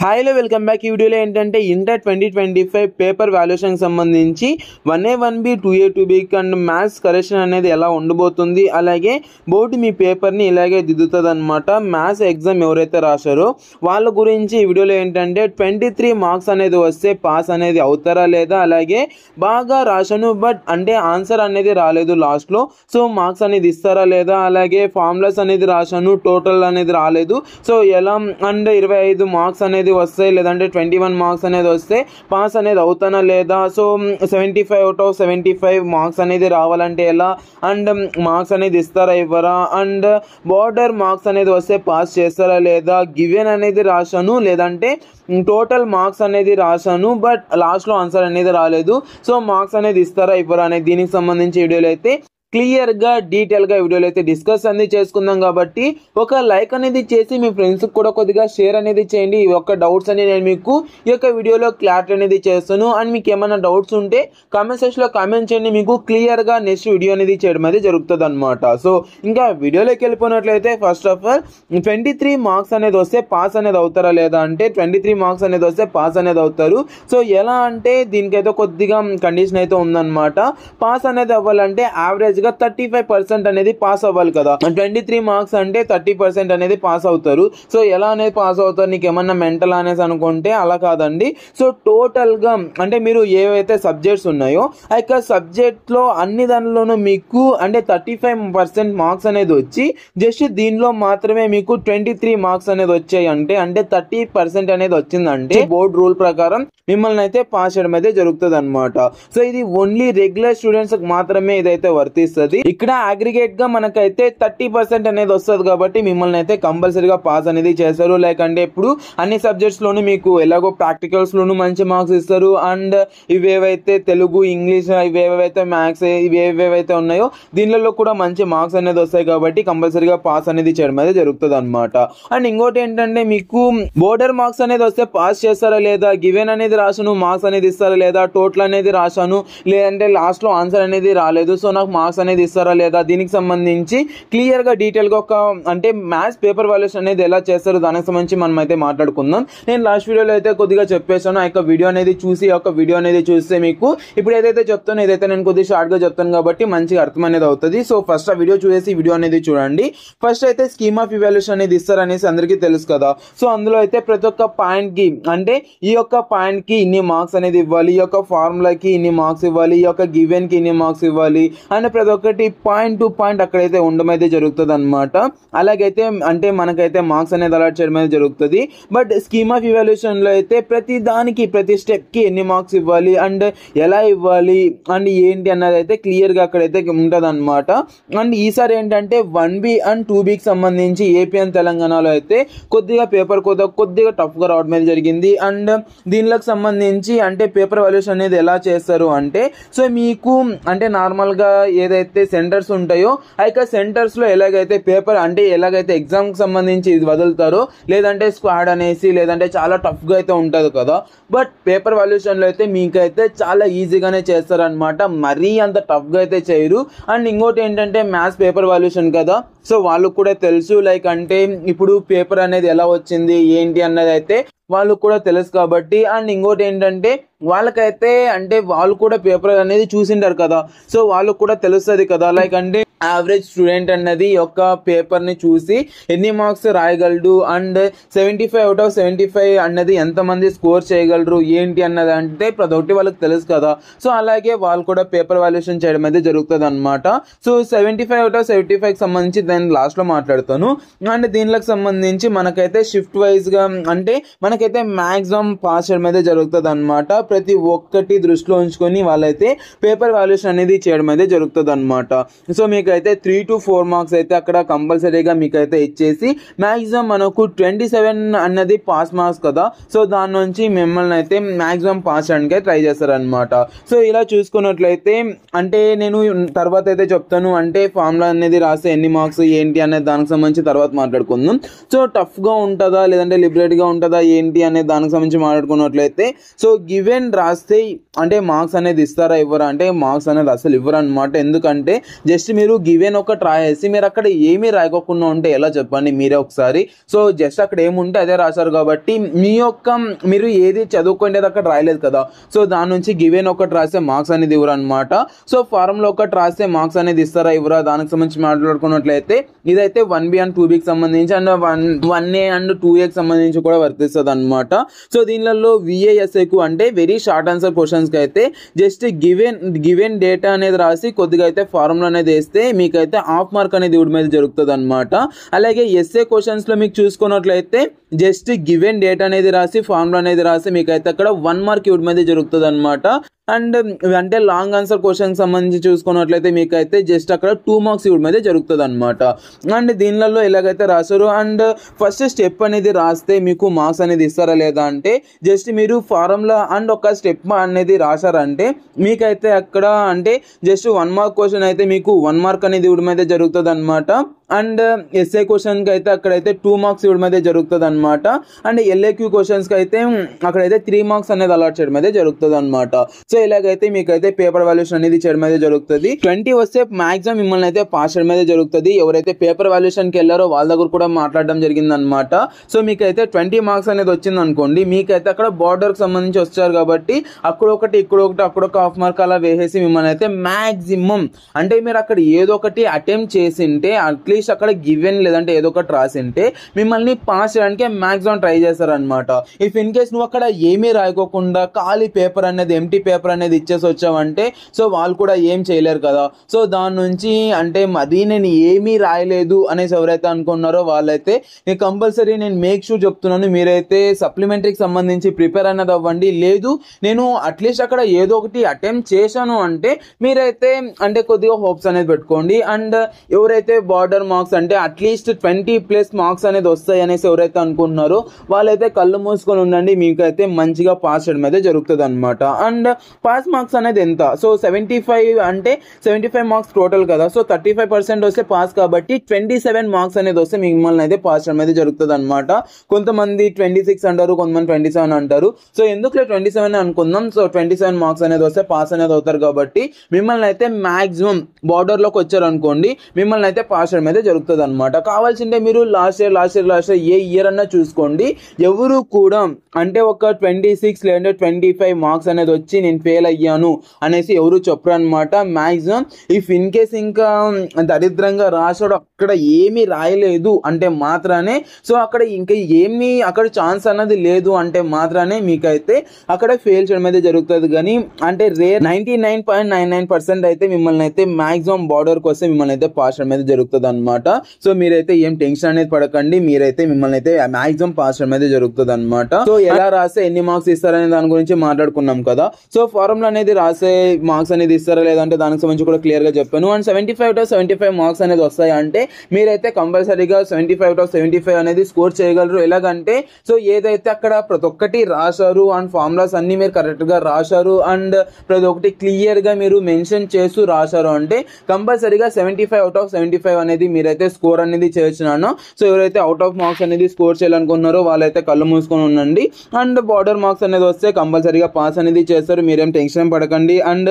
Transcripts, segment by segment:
హాయ్లో welcome back. ఈ వీడియోలో ఏంటంటే ఇంటర్ 2025 పేపర్ వాల్యుయేషన్కి సంబంధించి 1A 1B 2A 2B and maths correction అనేది ఎలా ఉండబోతుంది, అలాగే బోర్డు మీ పేపర్ని ఇలాగే దిద్దుతుంది అనమాట. మ్యాథ్స్ ఎగ్జామ్ ఎవరైతే రాశారో వాళ్ళ గురించి ఈ వీడియోలో ఏంటంటే 23 మార్క్స్ అనేది వస్తే పాస్ అనేది అవుతారా లేదా, అలాగే బాగా రాశాను బట్ అంటే ఆన్సర్ అనేది రాలేదు లాస్ట్లో, సో మార్క్స్ అనేది ఇస్తారా లేదా, అలాగే ఫార్ములాస్ అనేది రాశాను టోటల్ అనేది రాలేదు, సో ఎలా అండ్ 25 మార్క్స్ అనేది వస్తాయి లేదంటే 21 మార్క్స్ అనేది వస్తే పాస్ అనేది అవుతానా లేదా, సో 75 అవుట్ ఆఫ్ 75 మార్క్స్ అనేది రావాలంటే ఎలా, అండ్ మార్క్స్ అనేది ఇస్తారా ఇవ్వరా, అండ్ బార్డర్ మార్క్స్ అనేది వస్తే పాస్ చేస్తారా లేదా, గివెన్ అనేది రాశాను లేదంటే టోటల్ మార్క్స్ అనేది రాశాను బట్ లాస్ట్లో ఆన్సర్ అనేది రాలేదు, సో మార్క్స్ అనేది ఇస్తారా ఇవ్వరా అనేది దీనికి సంబంధించి వీడియోలో అయితే క్లియర్గా డీటెయిల్గా వీడియోలో అయితే డిస్కస్ అనేది చేసుకుందాం. కాబట్టి ఒక లైక్ అనేది చేసి మీ ఫ్రెండ్స్కి కూడా కొద్దిగా షేర్ అనేది చేయండి. ఈ యొక్క డౌట్స్ అనేది నేను మీకు ఈ యొక్క వీడియోలో క్లారిటీ అనేది చేస్తాను. అండ్ మీకు ఏమైనా డౌట్స్ ఉంటే కామెంట్ సెక్షన్లో కామెంట్ చేయండి, మీకు క్లియర్గా నెక్స్ట్ వీడియో అనేది చేయడం అనేది జరుగుతుంది అనమాట. సో ఇంకా వీడియోలోకి వెళ్ళిపోయినట్లయితే ఫస్ట్ ఆఫ్ ఆల్ 23 మార్క్స్ అనేది వస్తే పాస్ అనేది అవుతారా లేదా అంటే 23 మార్క్స్ అనేది వస్తే పాస్ అనేది అవుతారు. సో ఎలా అంటే దీనికైతే కొద్దిగా కండిషన్ అయితే ఉందన్నమాట. పాస్ అనేది అవ్వాలంటే యావరేజ్ 35% అనేది పాస్ అవ్వాలి కదా. 23 మార్క్స్ అంటే 30% అనేది పాస్ అవుతారు. సో ఎలా అనేది పాస్ అవుతారు, నీకు ఏమన్నా మెంటల్ అనేసి అనుకుంటే అలా కాదండి. సో టోటల్గా అంటే మీరు ఏవైతే సబ్జెక్ట్స్ ఉన్నాయో ఆ యొక్క సబ్జెక్ట్లో అన్ని దానిలోనూ మీకు అంటే 35% మార్క్స్ అనేది వచ్చి జస్ట్ దీనిలో మాత్రమే మీకు 23 మార్క్స్ అనేది వచ్చాయి అంటే 30% అనేది వచ్చిందంటే బోర్డ్ రూల్ ప్రకారం మిమ్మల్ని అయితే పాస్ చేయడం అయితే జరుగుతుంది అనమాట. సో ఇది ఓన్లీ రెగ్యులర్ స్టూడెంట్స్ మాత్రమే ఇదైతే వర్తిస్తుంది. ఇక్కడ అగ్రిగేట్ గా మనకైతే 30% అనేది వస్తుంది కాబట్టి మిమ్మల్ని అయితే కంపల్సరీగా పాస్ అనేది చేస్తారు. లైక్ అంటే ఇప్పుడు అన్ని సబ్జెక్ట్స్ లోను మీకు ఎలాగో ప్రాక్టికల్స్ లోను మంచి మార్క్స్ ఇస్తారు, అండ్ ఇవేవైతే తెలుగు ఇంగ్లీష్ ఇవేవైతే మ్యాథ్స్ ఇవేవైతే ఉన్నాయో దీనిలో కూడా మంచి మార్క్స్ అనేది వస్తాయి కాబట్టి కంపల్సరీగా పాస్ అనేది చేయడం అయితే జరుగుతుంది అనమాట. అండ్ ఇంకోటి ఏంటంటే మీకు బోర్డర్ మార్క్స్ అనేది వస్తే పాస్ చేస్తారా లేదా, గివెన్ అనేది రాశాను మార్క్స్ అనేది ఇస్తారా లేదా, టోటల్ అనేది రాశాను లేదంటే లాస్ట్ లో ఆన్సర్ అనేది రాలేదు, సో నాకు మార్క్స్ అనేది ఇస్తారా లేదా, దీనికి సంబంధించి క్లియర్ గా డీటెయిల్ గా ఒక అంటే మ్యాథ్స్ పేపర్ వాల్యుయేషన్ అనేది ఎలా చేస్తారో దానికి సంబంధించి మనం అయితే మాట్లాడుకుందాం. నేను లాస్ట్ వీడియోలో అయితే కొద్దిగా చెప్పేసాను, ఆ యొక్క వీడియో అనేది చూసి ఆ యొక్క వీడియో అనేది చూస్తే మీకు ఇప్పుడు ఏదైతే చెప్తానో ఏదైతే నేను కొద్దిగా షార్ట్ గా చెప్తాను కాబట్టి మంచిగా అర్థం అనేది అవుతుంది. సో ఫస్ట్ ఆ వీడియో చూసేసి వీడియో అనేది చూడండి. ఫస్ట్ అయితే స్కీమ్ ఆఫ్ ఇవాల్యుయేషన్ అనేది ఇస్తారనేసి అందరికీ తెలుసు కదా. సో అందులో అయితే ప్రతి ఒక్క పాయింట్ కి అంటే ఈ యొక్క పాయింట్ కి ఇన్ని మార్క్స్ అనేది ఇవ్వాలి, ఈ యొక్క ఫార్ములాకి ఇన్ని మార్క్స్ ఇవ్వాలి, ఈ యొక్క గివెన్ కి ఇన్ని మార్క్స్ ఇవ్వాలి అండ్ ప్రతి ఒక్కటి పాయింట్ టు పాయింట్ అక్కడైతే ఉండడం అయితే జరుగుతుంది అనమాట. అలాగైతే అంటే మనకైతే మార్క్స్ అనేది అలాట్ చేయడం అయితే జరుగుతుంది. బట్ స్కీమ్ ఆఫ్ ఇవాల్యుయేషన్ లో అయితే ప్రతి దానికి ప్రతి స్టెప్ కి ఎన్ని మార్క్స్ ఇవ్వాలి అండ్ ఎలా ఇవ్వాలి అండ్ ఏంటి అన్నది అయితే క్లియర్ గా అక్కడైతే ఉంటుంది అనమాట. అండ్ ఈసారి ఏంటంటే 1B అండ్ 2Bకి సంబంధించి ఏపీ అండ్ తెలంగాణలో అయితే కొద్దిగా పేపర్ కొద్దిగా టఫ్ గా రావడం అయితే జరిగింది. అండ్ దీనిలోకి సంబంధించి అంటే పేపర్ వాల్యుయేషన్ అనేది ఎలా చేస్తారు అంటే సో మీకు అంటే నార్మల్ గా ఏదైతే సెంటర్స్ ఉంటాయో ఆ యొక్క సెంటర్స్ లో ఎలాగైతే పేపర్ అంటే ఎలాగైతే ఎగ్జామ్ కి సంబంధించి ఇది వదులుతారో లేదంటే స్క్వాడ్ అనేసి లేదంటే చాలా టఫ్ గా అయితే ఉంటది కదా. బట్ పేపర్ వాల్యుయేషన్ లో అయితే మీకైతే చాలా ఈజీగానే చేస్తారనమాట, మరీ అంత టఫ్ గా అయితే చేయరు. అండ్ ఇంకోటి ఏంటంటే మ్యాథ్స్ పేపర్ వాల్యుయేషన్ కదా, సో వాళ్ళకు కూడా తెలుసు లైక్ అంటే ఇప్పుడు పేపర్ అనేది ఎలా వచ్చింది ఏంటి అన్నది అయితే వాళ్ళకు కూడా తెలుసు కాబట్టి. అండ్ ఇంకోటి ఏంటంటే వాళ్ళకైతే అంటే వాళ్ళు కూడా పేపర్ అనేది చూసింటారు కదా, సో వాళ్ళకు కూడా తెలుస్తుంది కదా లైక్ అంటే యావరేజ్ స్టూడెంట్ అన్నది యొక్క పేపర్ ని చూసి ఎన్ని మార్క్స్ రాయగలడు అండ్ 75 అవుట్ ఆఫ్ 75 అన్నది ఎంతమంది స్కోర్ చేయగలరు ఏంటి అన్నది అంటే ప్రతి ఒక్కటి వాళ్ళకి తెలుసు కదా. సో అలాగే వాళ్ళు కూడా పేపర్ వాల్యుయేషన్ చేయడం అయితే జరుగుతుంది అనమాట. సో 75 అవుట్ ఆఫ్ 75కి సంబంధించి దాన్ని లాస్ట్ లో మాట్లాడతాను. అండ్ దీనికి సంబంధించి మనకైతే షిఫ్ట్ వైజ్ గా అంటే మనకైతే మాక్సిమం పాస్ చేయడం అయితే జరుగుతుంది అనమాట. ప్రతి ఒక్కటి దృష్టిలో ఉంచుకొని వాళ్ళైతే పేపర్ వాల్యుయేషన్ అనేది చేయడం అయితే జరుగుతుంది అనమాట. సో మీకు అయితే 3 to 4 మార్క్స్ అయితే అక్కడ కంపల్సరీగా మీకు అయితే ఇచ్చేసి మాక్సిమం మనకు 27 అన్నది పాస్ మార్క్స్ కదా, సో దాని నుంచి మిమ్మల్ని అయితే మాక్సిమం పాస్ చేయడానికి ట్రై చేస్తారనమాట. సో ఇలా చూసుకున్నట్లయితే అంటే నేను తర్వాత అయితే చెప్తాను అంటే ఫార్ములా అనేది రాస్తే ఎన్ని మార్క్స్ ఏంటి అనేది దానికి సంబంధించి తర్వాత మాట్లాడుకుందాం. సో టఫ్ గా ఉంటుందా లేదంటే లిబరేట్ గా ఉంటుందా ఏంటి అనేది దానికి సంబంధించి మాట్లాడుకున్నట్లయితే సో గివెన్ రాస్తే అంటే మార్క్స్ అనేది ఇస్తారా ఇవ్వరా అంటే మార్క్స్ అనేది అసలు ఇవ్వరు అనమాట. ఎందుకంటే జస్ట్ మీరు మీరు గివెన్ ఒకటి రాయేసి మీరు అక్కడ ఏమీ రాయకోకుండా ఉంటే ఎలా చెప్పండి మీరే ఒకసారి. సో జస్ట్ అక్కడ ఏముంటే అదే రాశారు కాబట్టి మీరు ఏది చదువుకునేది అక్కడ రాయలేదు కదా. సో దాని నుంచి గివెన్ ఒకటి రాస్తే మార్క్స్ అనేది ఇవ్వరు అనమాట. సో ఫార్ములా ఒకటి రాస్తే మార్క్స్ అనేది ఇస్తారా ఇవ్వరా దానికి సంబంధించి మాట్లాడుకున్నట్లయితే ఇదైతే 1B అండ్ 2Bకి సంబంధించి అండ్ 1A అండ్ 2Aకి సంబంధించి కూడా వర్తిస్తుంది అనమాట. సో దీనిలో VASAకు అంటే వెరీ షార్ట్ ఆన్సర్ క్వశ్చన్స్కి అయితే జస్ట్ గివెన్ డేటా అనేది రాసి కొద్దిగా అయితే ఫార్ములా అనేది వేస్తే మీకైతే హాఫ్ మార్క్ అనేది ఇవ్వడం మీద జరుగుతుంది అనమాట. అలాగే ఎస్ఏ క్వశ్చన్స్లో మీకు చూసుకున్నట్లయితే జస్ట్ గివెన్ డేటా అనేది రాసి ఫార్ములా అనేది రాసి మీకైతే అక్కడ 1 మార్క్ ఇవ్వడం మీద జరుగుతుంది అనమాట. అండ్ అంటే లాంగ్ ఆన్సర్ క్వశ్చన్ సంబంధించి చూసుకున్నట్లయితే మీకైతే జస్ట్ అక్కడ 2 మార్క్స్ ఇవ్వడం అయితే జరుగుతుంది అనమాట. అండ్ దీనిలో ఎలాగైతే రాశారు అండ్ ఫస్ట్ స్టెప్ అనేది రాస్తే మీకు మార్క్స్ అనేది ఇస్తారా లేదా అంటే జస్ట్ మీరు ఫార్ములా అండ్ ఒక స్టెప్ అనేది రాశారంటే మీకైతే అక్కడ అంటే జస్ట్ 1 మార్క్ క్వశ్చన్ అయితే మీకు 1 మార్క్ అనేది ఇవ్వడం అయితే జరుగుతుంది అనమాట. అండ్ ఎస్ఏ క్వశ్చన్కి అయితే అక్కడైతే 2 మార్క్స్ ఇవ్వడం అయితే జరుగుతుంది అనమాట. అండ్ LAQ క్వశ్చన్స్కి అయితే అక్కడైతే 3 మార్క్స్ అనేది అలాట్ చేయడం అయితే జరుగుతుంది అనమాట. సో ఇలాగైతే మీకైతే పేపర్ వాల్యుయేషన్ అనేది చేయడం అయితే జరుగుతుంది. 20 వస్తే మాక్సిమం మిమ్మల్ని అయితే పాస్ చేయడం అయితే జరుగుతుంది. ఎవరైతే పేపర్ వాల్యుయేషన్కి వెళ్ళారో వాళ్ళ దగ్గర కూడా మాట్లాడడం జరిగింది అనమాట. సో మీకైతే 20 మార్క్స్ అనేది వచ్చింది అనుకోండి, మీకైతే అక్కడ బార్డర్కి సంబంధించి వచ్చారు కాబట్టి అక్కడొకటి ఇక్కడొకటి అక్కడొక హాఫ్ మార్క్ అలా వేసేసి మిమ్మల్ని అయితే మాక్సిమం అంటే మీరు అక్కడ ఏదో ఒకటి అటెంప్ట్ చేసింటే అట్లీస్ట్ అక్కడ గివెన్ లేదంటే ఏదో ఒకటి రాసింటే మిమ్మల్ని పాస్ చేయడానికి మాక్సిమం ట్రై చేస్తారనమాట. ఇఫ్ ఇన్ కేస్ నువ్వు అక్కడ ఏమీ రాయకోకుండా ఖాళీ పేపర్ అనేది ఎంటీ పేపర్ అనేది ఇచ్చేసి వచ్చావంటే సో వాళ్ళు కూడా ఏం చేయలేరు కదా. సో దాని నుంచి అంటే మరీ నేను ఏమీ రాయలేదు అనేసి ఎవరైతే అనుకున్నారో వాళ్ళైతే నేను కంపల్సరీ నేను మేక్ షూర్ చెప్తున్నాను మీరైతే సప్లిమెంటరీకి సంబంధించి ప్రిపేర్ అనేది అవ్వండి. లేదు నేను అట్లీస్ట్ అక్కడ ఏదో ఒకటి అటెంప్ట్ చేశాను అంటే మీరైతే అంటే కొద్దిగా హోప్స్ అనేది పెట్టుకోండి. అండ్ ఎవరైతే బార్డర్ మార్క్స్ అంటే అట్లీస్ట్ 20+ మార్క్స్ అనేది వస్తాయి అనేసి ఎవరైతే అనుకుంటున్నారో వాళ్ళైతే కళ్ళు మూసుకొని ఉండండి, మీకైతే మంచిగా పాస్ చేయడం అయితే జరుగుతుంది అనమాట. అండ్ పాస్ మార్క్స్ అనేది ఎంత, సో 75 అంటే 75 మార్క్స్ టోటల్ కదా. సో 35% వస్తే పాస్ కాబట్టి 27 మార్క్స్ అనేది వస్తే మిమ్మల్ని అయితే పాస్ చేయడం అయితే జరుగుతుంది అనమాట. కొంతమంది 26 అంటారు, కొంతమంది 27 అంటారు. సో ఎందుకులే 27 అనుకుందాం. సో 27 మార్క్స్ అనేది వస్తే పాస్ అనేది అవుతారు కాబట్టి మిమ్మల్ని అయితే మాక్సిమం బార్డర్లోకి వచ్చారు అనుకోండి మిమ్మల్ని అయితే పాస్ చేయడం అయితే జరుగుతుంది అనమాట. కావాల్సింటే మీరు లాస్ట్ ఇయర్ ఏ ఇయర్ అన్నా చూసుకోండి, ఎవరు కూడా అంటే ఒక 26 లేదంటే 25 మార్క్స్ అనేది వచ్చి నేను ఫెయిల్ అయ్యాను అనేసి ఎవరు చెప్పరు అనమాట. మ్యాక్సిమం ఇఫ్ ఇన్ కేస్ ఇంకా దరిద్రంగా రాసాడు అక్కడ ఏమీ రాయలేదు అంటే మాత్రానే సో అక్కడ ఇంకా ఏమీ అక్కడ ఛాన్స్ అన్నది లేదు అంటే మాత్రానే మీకైతే అక్కడ ఫెయిల్ చేయడం అయితే జరుగుతుంది. కానీ అంటే రేర్ 99.99% అయితే మిమ్మల్ని అయితే మ్యాక్సిమం బార్డర్కి వస్తే మిమ్మల్ని అయితే పాస్ చేయడం అయితే జరుగుతుంది అనమాట. సో మీరైతే ఏం టెన్షన్ అనేది పడకండి, మీరైతే మిమ్మల్ని అయితే మాక్సిమం పాస్ చేయడం అయితే జరుగుతుంది అనమాట. సో ఎలా రాస్తే ఎన్ని మార్క్స్ ఇస్తారనే దాని గురించి మాట్లాడుకున్నాం కదా. సో ఫార్ములా అనేది రాసే మార్క్స్ అనేది ఇస్తారా లేదంటే దానికి సంబంధించి కూడా క్లియర్ గా చెప్పాను. అండ్ 75 మార్క్స్ అనేది వస్తాయి అంటే మీరైతే కంపల్సరీగా 75 అనేది స్కోర్ చేయగలరు. ఎలాగంటే సో ఏదైతే అక్కడ ప్రతి ఒక్కటి రాశారు అండ్ ఫార్ములాస్ అన్ని మీరు కరెక్ట్ గా రాశారు అండ్ ప్రతి ఒక్కటి క్లియర్ గా మీరు మెన్షన్ చేస్తూ రాశారు అంటే కంపల్సరీగా 75 అనేది మీరైతే స్కోర్ అనేది చేయొచ్చున్నాను. సో ఎవరైతే అవుట్ ఆఫ్ మార్క్స్ అనేది స్కోర్ చేయాలనుకుంటున్నారో వాళ్ళైతే కళ్ళు మూసుకొని ఉండండి. అండ్ బార్డర్ మార్క్స్ అనేది వస్తే కంపల్సరీగా పాస్ అనేది చేస్తారు, మీరేం టెన్షన్ పడకండి. అండ్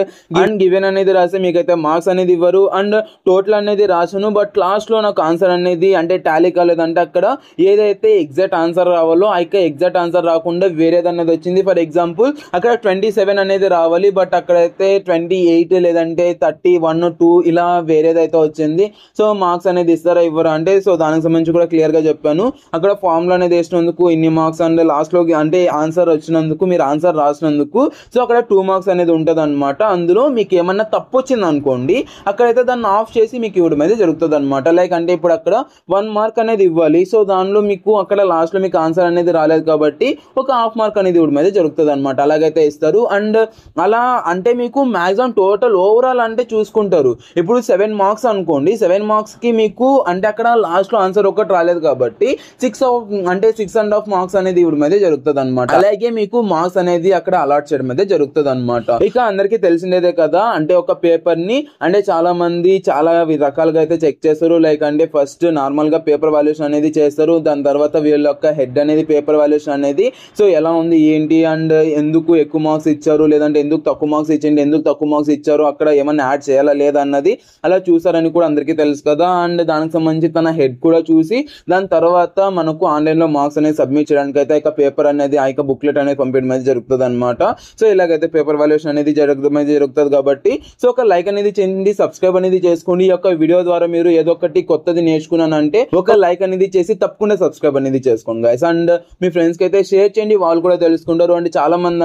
గివెన్ అనేది రాస్తే మీకైతే మార్క్స్ అనేది ఇవ్వరు. అండ్ టోటల్ అనేది రాసాను బట్ లాస్ట్ లో నాకు ఆన్సర్ అనేది అంటే టాలీ కాలేదంటే అక్కడ ఏదైతే ఎగ్జాక్ట్ ఆన్సర్ రావాలో అయితే ఎగ్జాక్ట్ ఆన్సర్ రాకుండా వేరేది అనేది వచ్చింది. ఫర్ ఎగ్జాంపుల్ అక్కడ 27 అనేది రావాలి బట్ అక్కడైతే 28 లేదంటే 31, 2 ఇలా వేరేదైతే వచ్చింది. సో మార్క్స్ అనేది ఇస్తారా ఇవ్వరా అంటే సో దానికి సంబంధించి కూడా క్లియర్ గా చెప్పాను. అక్కడ ఫార్ములా అనేది వేసినందుకు ఇన్ని మార్క్స్ అండ్ లాస్ట్ లో అంటే ఆన్సర్ వచ్చినందుకు మీరు ఆన్సర్ రాసినందుకు సో అక్కడ 2 మార్క్స్ అనేది ఉంటుంది అనమాట. అందులో మీకు ఏమన్నా తప్పు వచ్చింది అనుకోండి అక్కడైతే దాన్ని ఆఫ్ చేసి మీకు ఇవ్వడం అయితే జరుగుతుంది అనమాట. లైక్ అంటే ఇప్పుడు అక్కడ 1 మార్క్ అనేది ఇవ్వాలి, సో దానిలో మీకు అక్కడ లాస్ట్ లో మీకు ఆన్సర్ అనేది రాలేదు కాబట్టి ఒక హాఫ్ మార్క్ అనేది ఇవ్వడం అయితే జరుగుతుంది అనమాట. అలాగైతే ఇస్తారు. అండ్ అలా అంటే మీకు మాక్సిమం టోటల్ ఓవరాల్ అంటే చూసుకుంటారు. ఇప్పుడు 7 మార్క్స్ అనుకోండి, 7 మార్క్స్ కి మీకు అంటే అక్కడ లాస్ట్ లో ఆన్సర్ ఒకటి రాలేదు కాబట్టి 6.5 మార్క్స్ అనేది ఇవ్వడం అయితే జరుగుతుంది అనమాట. అలాగే మీకు మార్క్స్ అనేది అక్కడ అలాట్ చేయడం అయితే జరుగుతుంది అనమాట. ఇక అందరికీ తెలిసిందేదే కదా, అంటే ఒక పేపర్ ని అంటే చాలా మంది చాలా రకాలుగా అయితే చెక్ చేస్తారు. లైక్ అంటే ఫస్ట్ నార్మల్ గా పేపర్ వాల్యుయేషన్ అనేది చేస్తారు. దాని తర్వాత వీళ్ళ యొక్క హెడ్ అనేది పేపర్ వాల్యుయేషన్ అనేది సో ఎలా ఉంది ఏంటి అండ్ ఎందుకు ఎక్కువ మార్క్స్ ఇచ్చారు, లేదంటే ఎందుకు తక్కువ మార్క్స్ ఇచ్చింది, ఎందుకు తక్కువ మార్క్స్ ఇచ్చారు, అక్కడ ఏమన్నా యాడ్ చేయాలా లేదా అన్నది అలా చూసారని కూడా అందరికీ తెలుసు కదా. అండ్ దానికి సంబంధించి తన హెడ్ కూడా చూసి దాని తర్వాత మనకు ఆన్లైన్ లో మార్క్స్ అనేది సబ్మిట్ చేయడానికి అయితే ఇక పేపర్ అనేది ఆ యొక్క బుక్లెట్ అనేది పంపించడం అనేది జరుగుతుంది అనమాట. సో ఇలాగైతే పేపర్ వాల్యుయేషన్ అనేది జరుగుతుంది కాబట్టి సో ఒక లైక్ అనేది చేయండి, సబ్స్క్రైబ్ అనేది చేసుకోండి. ఈ యొక్క వీడియో ద్వారా మీరు ఏదో ఒకటి కొత్తది నేర్చుకున్నానంటే ఒక లైక్ అనేది చేసి తప్పకుండా సబ్స్క్రైబ్ అనేది చేసుకోండి గైస్. అండ్ మీ ఫ్రెండ్స్ కి అయితే షేర్ చేయండి, వాళ్ళు కూడా తెలుసుకుంటారు. అంటే చాలా మంది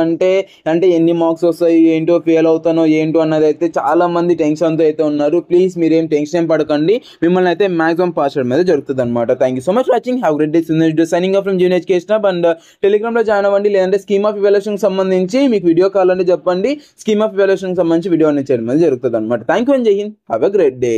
అంటే ఎన్ని మార్క్స్ వస్తాయి ఏంటో, ఫెయిల్ అవుతానో ఏంటో అన్నది అయితే చాలా మంది టెన్షన్ తో అయితే ఉన్నారు. ప్లీజ్ మీరేం టెన్షన్ పడకండి, మిమ్మల్ని అయితే మాక్సిమం పాస్ చేయడం మీద జరుగుతుంది అనమాట. Thank you so much watching, have great day, signing off from junior education hub. And Telegram లో జాయిన్ అవ్వండి, లేదంటే స్కీమ్ ఆఫ్ ఇవాల్యుయేషన్ సంబంధించి మీకు వీడియో కాల్ అని చెప్పండి, స్కీమ్ ఆఫ్ ఇవాల్యుయేషన్ సంబంధించి వీడియో అనేది చేయడం అనేది జరుగుతుంది అనమాట. థ్యాంక్ యూ అండ్ జై Hind, have a great day.